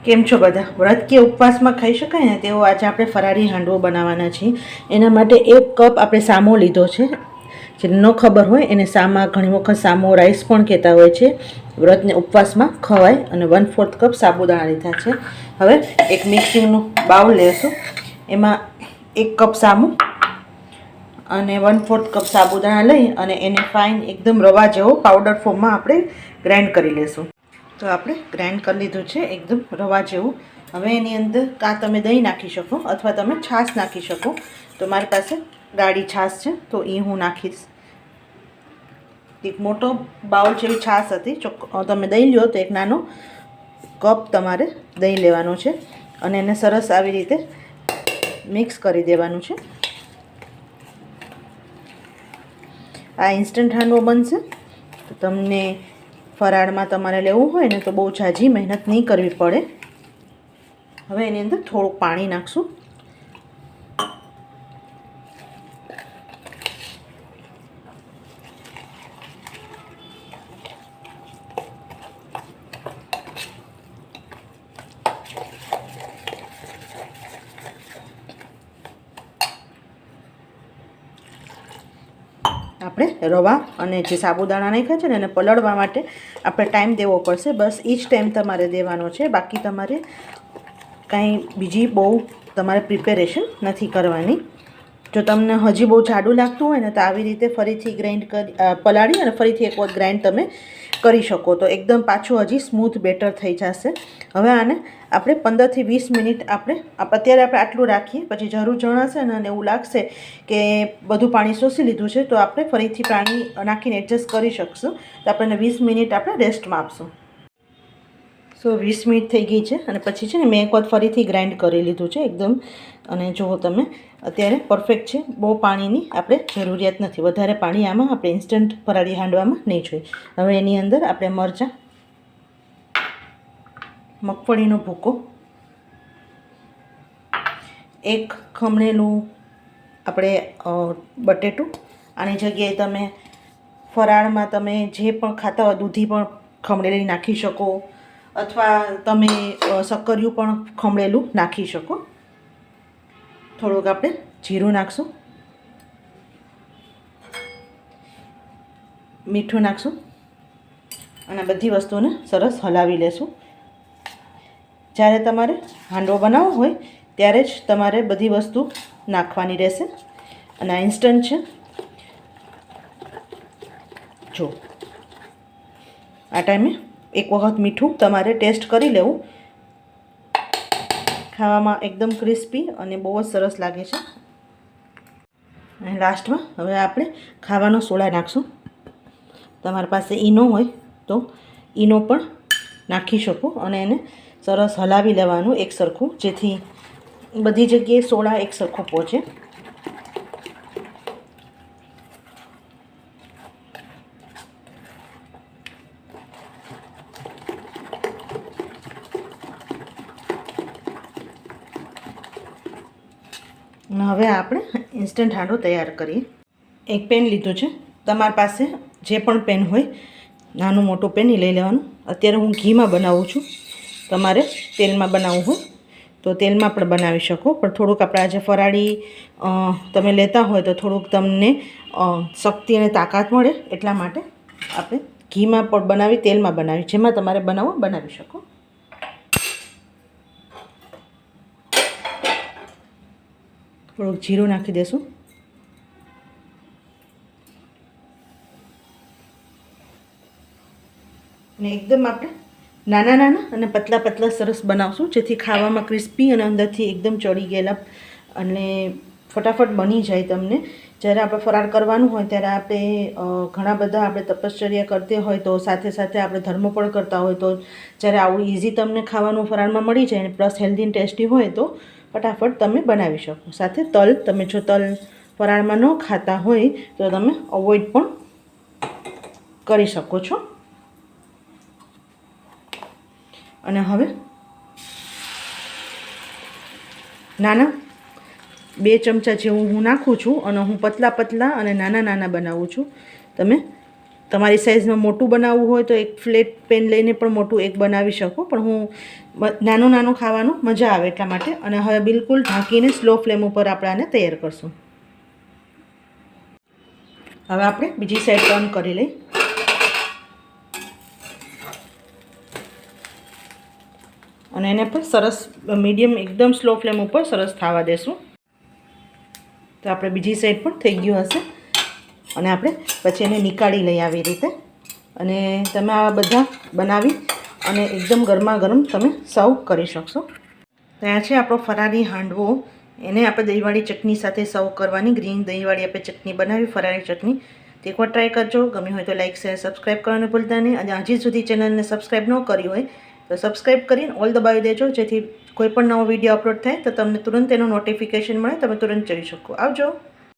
કેમ છો બધા? વ્રત કે ઉપવાસમાં ખાઈ શકાય ને તેવો આજે આપણે ફરાળી હાંડવો બનાવવાના છીએ. એના માટે 1 કપ આપણે સામો લીધો છે. જે ન ખબર હોય એને સામા, ઘણી વખત સામો રાઈસ પણ કહેતા હોય છે. વ્રતને ઉપવાસમાં ખવાય. અને 1/4 કપ સાબુદાણા લીધા છે. હવે એક મિક્સિંગનું બાઉલ લેશું, એમાં 1 કપ સામું અને 1/4 કપ સાબુદાણા લઈ અને એને ફાઇન એકદમ રવા જેવો પાવડર ફોર્મમાં આપણે ગ્રાઇન્ડ કરી લેશું. તો આપણે ગ્રાઇન્ડ કરી લીધું છે એકદમ રવા જેવું. હવે એની અંદર કાં તમે દહીં નાખી શકો અથવા તમે છાશ નાખી શકો. તો મારી પાસે ગાળી છાશ છે તો એ હું નાખીશ. એક મોટો બાઉલ જેવી છાશ હતી. તમે દહીં લો તો એક નાનો કપ તમારે દહીં લેવાનો છે અને એને સરસ આવી રીતે મિક્સ કરી દેવાનું છે. આ ઇન્સ્ટન્ટ હાંડવો બનશે. તો તમને ફરાળમાં તમારે લેવું હોય ને તો બહુ ઝાઝી મહેનત નહીં કરવી પડે. હવે એની અંદર થોડુંક પાણી નાખશું. આપણે રવા અને જે સાબુદાણા નાખ્યા છે ને એને પલળવા માટે આપણે ટાઈમ દેવો પડશે. બસ એ જ ટાઈમ તમારે દેવાનો છે. બાકી તમારે કાંઈ બીજી બહુ તમારે પ્રિપેરેશન નથી કરવાની. જો તમને હજી બહુ જાડું લાગતું હોય ને તો આવી રીતે ફરીથી પલાળી અને ફરીથી એક વખત ગ્રાઇન્ડ તમે કરી શકો. તો એકદમ પાછું હજી સ્મૂથ બેટર થઈ જશે. હવે આને આપણે 15 થી 20 મિનિટ અત્યારે આપણે આટલું રાખીએ. પછી જરૂર જણાશે ને અને એવું લાગશે કે બધું પાણી શોષી લીધું છે તો આપણે ફરીથી પાણી નાખીને એડજસ્ટ કરી શકશું. તો આપણને 20 મિનિટ આપણે રેસ્ટમાં આપશું. 20 મિનિટ થઈ ગઈ છે અને પછી છે ને મેં એક વખત ફરીથી ગ્રાઇન્ડ કરી લીધું છે એકદમ. અને જુઓ તમે અત્યારે પરફેક્ટ છે. બહુ પાણીની આપણે જરૂરિયાત નથી. વધારે પાણી આમાં આપણે ઇન્સ્ટન્ટ ફરાળી હાંડવામાં નહીં જોઈએ. હવે એની અંદર આપણે મરચાં, મગફળીનો ભૂકો, 1 ખમણેલું આપણે બટેટું. આની જગ્યાએ તમે ફરાળમાં તમે જે પણ ખાતા હોય દૂધી પણ ખમણેલી નાખી શકો અથવા તમે શક્કરિયું પણ ખમણેલું નાખી શકો. થોડુંક આપણે જીરું નાખશું, મીઠું નાખશું અને બધી વસ્તુને સરસ હલાવી લેશું. જ્યારે તમારે હાંડવો બનાવવો હોય ત્યારે જ તમારે બધી વસ્તુ નાખવાની રહેશે. અને આ ઇન્સ્ટન્ટ છે. જો આ ટાઈમે એક વખત મીઠું તમારે ટેસ્ટ કરી લેવું. ખાવામાં એકદમ ક્રિસ્પી અને બહુ જ સરસ લાગે છે. અને લાસ્ટમાં હવે આપણે ખાવાનો સોડા નાખશું. તમારી પાસે ઈનો હોય તો ઈનો પણ નાખી શકો અને એને સરસ હલાવી લેવાનું એક સરખું, જેથી બધી જગ્યાએ સોડા એક સરખું પહોંચે. હવે આપણે ઇન્સ્ટન્ટ હાંડવો તૈયાર કરીએ. એક પેન લીધું છે. તમારી પાસે જે પણ પેન હોય નાનું મોટું પેન લઈ લેવાનું. અત્યારે હું ઘીમાં બનાવું છું. તમારે તેલમાં બનાવવું હોય તો તેલમાં પણ બનાવી શકો. પણ થોડુંક આપણે આજે ફરાળી તમે લેતા હોય તો થોડુંક તમને શક્તિ અને તાકાત મળે એટલા માટે આપણે ઘીમાં પણ બનાવી, તેલમાં બનાવી, જેમાં તમારે બનાવી શકો. થોડુંક જીરું નાખી દેશું. અને એકદમ આપણે નાના અને પતલા સરસ બનાવશું, જેથી ખાવામાં ક્રિસ્પી અને અંદરથી એકદમ ચડી ગયેલા અને ફટાફટ બની જાય. તમને જ્યારે આપણે ફરાળ કરવાનું હોય ત્યારે આપણે ઘણા બધા આપણે તપશ્ચર્યા કરતી હોય તો સાથે સાથે આપણે ધર્મ પણ કરતા હોય તો જ્યારે આવું ઇઝી તમને ખાવાનું ફરાળમાં મળી જાય અને પ્લસ હેલ્ધી અને ટેસ્ટી હોય તો ફટાફટ તમે બનાવી શકો. સાથે તલ, તમે જો તલ ફરાળમાં ન ખાતા હોય તો તમે અવોઇડ પણ કરી શકો છો. અને હવે નાના 2 ચમચા જેવું હું નાખું છું અને હું પતલા અને નાના બનાવું છું. તમે તમારી સાઇઝમાં મોટું બનાવવું હોય તો એક ફ્લેટ પેન લઈને પણ મોટું એક બનાવી શકો, પણ હું નાનું નાનું ખાવાનું મજા આવે એટલા માટે. અને હવે બિલકુલ ઢાંકીને સ્લો ફ્લેમ ઉપર આપણે આને તૈયાર કરશું. હવે આપણે બીજી સાઈડ ટર્ન કરી લઈ અને એને પણ સરસ મીડિયમ એકદમ સ્લો ફ્લેમ ઉપર સરસ થવા દેશું. તો આપણે બીજી સાઈડ પણ થઈ ગયું હશે અને આપણે પછી એને નીકાળી લઈએ આવી રીતે. અને તમે આ બધા બનાવી અને એકદમ ગરમા ગરમ તમે સર્વ કરી શકશો. ત્યાં છે આપણો ફરારી હાંડવો. એને આપણે દહીંવાળી ચટણી સાથે સર્વ કરવાની. ગ્રીન દહીંવાળી આપણે ચટણી બનાવી, ફરારી ચટણી. તો એકવાર ટ્રાય કરજો. ગમ્યું હોય તો લાઇક શેર સબસ્ક્રાઈબ કરવાનું ભૂલતા નહીં. અને હજી સુધી ચેનલને સબસ્ક્રાઈબ ન કરી હોય તો સબસ્ક્રાઈબ કરીને ઓલ દબાવી દેજો, જેથી કોઈ પણ નવો વિડીયો અપલોડ થાય તો તમને તુરંત એનું નોટિફિકેશન મળે, તમે તુરંત જોઈ શકો. આવજો.